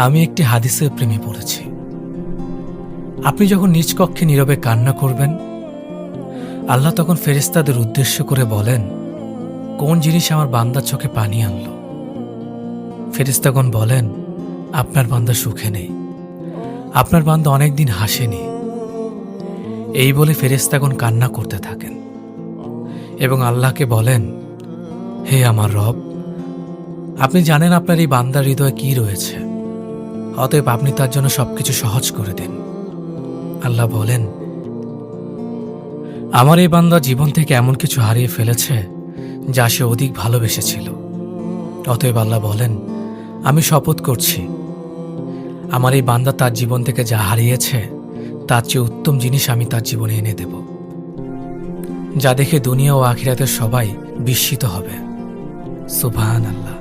আমি একটি হাদিসের প্রেমে পড়েছি। আপনি যখন নিজ কক্ষে নীরবে কান্না করবেন, আল্লাহ তখন ফেরেশতাদের উদ্দেশ্য করে বলেন, কোন জিনিস আমার বান্দার চোখে পানি আনলো? ফেরেশতাগণ বলেন, আপনার বান্দা সুখে নেই, আপনার বান্দা অনেকদিন হাসেনি। এই বলে ফেরেশতাগণ কান্না করতে থাকেন এবং আল্লাহকে বলেন, হে আমার রব, আপনি জানেন আপনার এই বান্দার হৃদয়ে কি রয়েছে, অতএব আপনি তার জন্য সবকিছু সহজ করে দিন। আল্লাহ বলেন, আমার এই বান্দা জীবন থেকে এমন কিছু হারিয়ে ফেলেছে যা সে অধিক ভালোবেসেছিল। অতএব আল্লাহ বলেন, আমি শপথ করছি, আমার এই বান্দা তার জীবন থেকে যা হারিয়েছে তার চেয়ে উত্তম জিনিস আমি তার জীবনে এনে দেব, যা দেখে দুনিয়া ও আখিরাতের সবাই বিস্মিত হবে। সুবহানাল্লাহ।